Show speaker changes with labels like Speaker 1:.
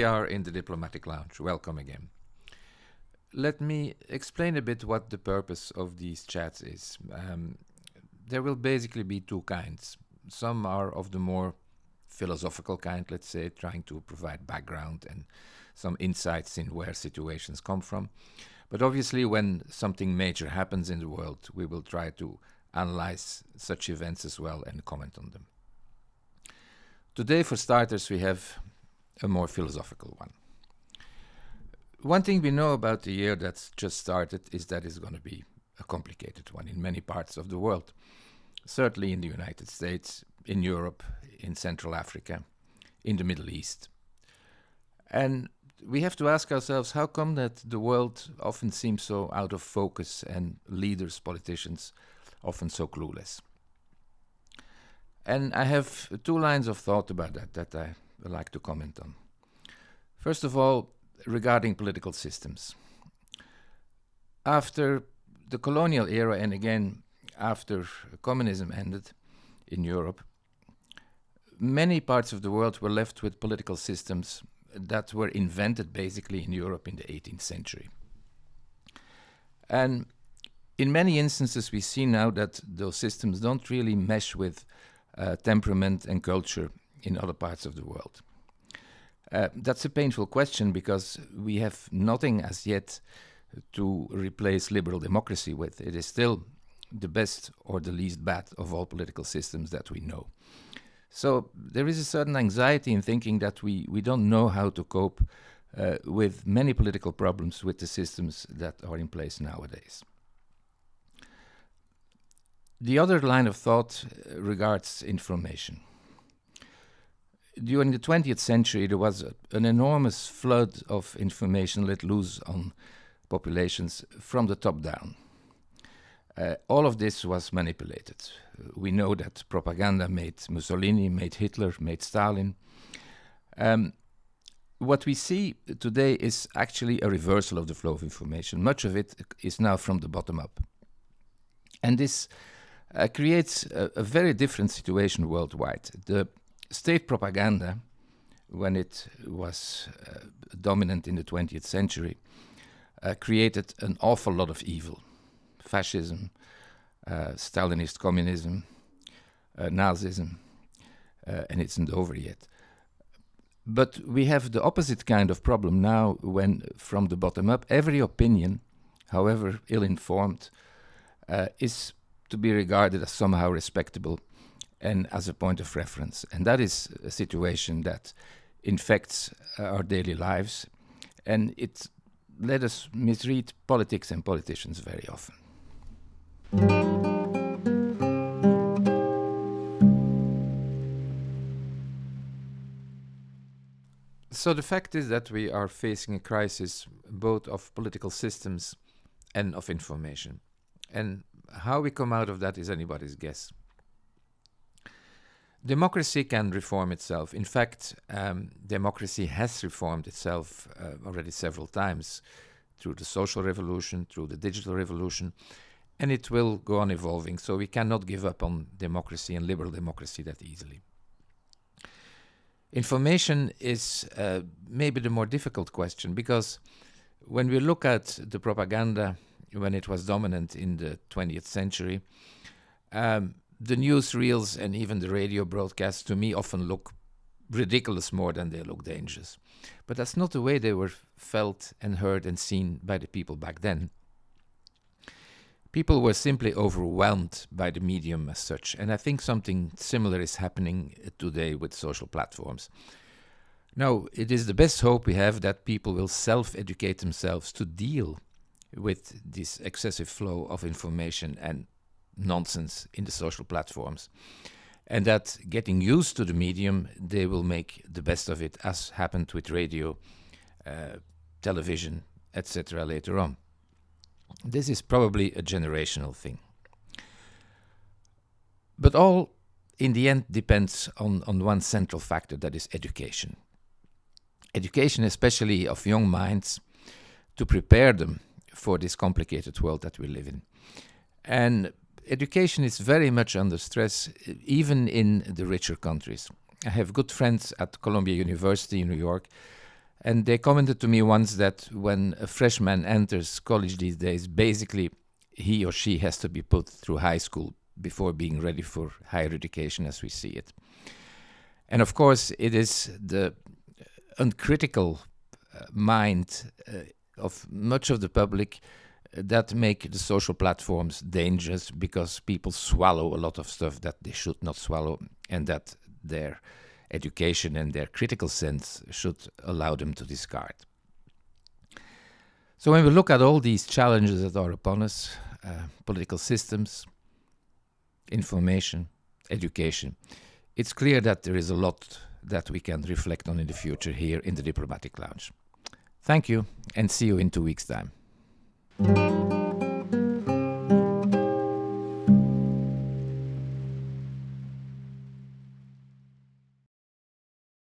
Speaker 1: we are in the Diplomatic Lounge. Welcome again. Let me explain a bit what the purpose of these chats is. There will basically be two kinds. Some are of the more philosophical kind, let's say, trying to provide background and some insights in where situations come from. But obviously, when something major happens in the world, we will try to analyze such events as well and comment on them. Today, for starters, we have a more philosophical one. One thing we know about the year that's just started is that it's going to be a complicated one in many parts of the world. Certainly in the United States, in Europe, in Central Africa, in the Middle East. And we have to ask ourselves, how come that the world often seems so out of focus and leaders, politicians, often so clueless? And I have two lines of thought about that I would like to comment on. First of all, regarding political systems. After the colonial era, and again after communism ended in Europe, many parts of the world were left with political systems that were invented basically in Europe in the 18th century. And in many instances we see now that those systems don't really mesh with temperament and culture in other parts of the world. That's a painful question because we have nothing as yet to replace liberal democracy with. It is still the best or the least bad of all political systems that we know. So there is a certain anxiety in thinking that we don't know how to cope with many political problems with the systems that are in place nowadays. The other line of thought regards information. During the 20th century, there was an enormous flood of information let loose on populations from the top down. All of this was manipulated. We know that propaganda made Mussolini, made Hitler, made Stalin. What we see today is actually a reversal of the flow of information. Much of it is now from the bottom up. And this creates a very different situation worldwide. The state propaganda, when it was dominant in the 20th century, created an awful lot of evil. Fascism, Stalinist communism, Nazism, and it's not over yet. But we have the opposite kind of problem now when, from the bottom up, every opinion, however ill-informed, is to be regarded as somehow respectable and as a point of reference. And that is a situation that infects our daily lives, and it let us misread politics and politicians very often. So the fact is that we are facing a crisis both of political systems and of information. And how we come out of that is anybody's guess. Democracy can reform itself. In fact, democracy has reformed itself already several times through the social revolution, through the digital revolution, and it will go on evolving. So we cannot give up on democracy and liberal democracy that easily. Information is maybe the more difficult question, because when we look at the propaganda when it was dominant in the 20th century, the newsreels and even the radio broadcasts to me often look ridiculous more than they look dangerous. But that's not the way they were felt and heard and seen by the people back then. People were simply overwhelmed by the medium as such, and I think something similar is happening today with social platforms. Now, it is the best hope we have that people will self-educate themselves to deal with this excessive flow of information and nonsense in the social platforms, and that getting used to the medium, they will make the best of it, as happened with radio, television, etc. later on. This is probably a generational thing. But all, in the end, depends on one central factor, that is education. Education, especially of young minds, to prepare them for this complicated world that we live in. And education is very much under stress, even in the richer countries. I have good friends at Columbia University in New York, And they commented to me once that when a freshman enters college these days, basically he or she has to be put through high school before being ready for higher education as we see it. And of course, it is the uncritical mind of much of the public that make the social platforms dangerous, because people swallow a lot of stuff that they should not swallow, and that their education and their critical sense should allow them to discard. So when we look at all these challenges that are upon us, political systems, information, education, it's clear that there is a lot that we can reflect on in the future here in the Diplomatic Lounge. Thank you, and see you in 2 weeks' time.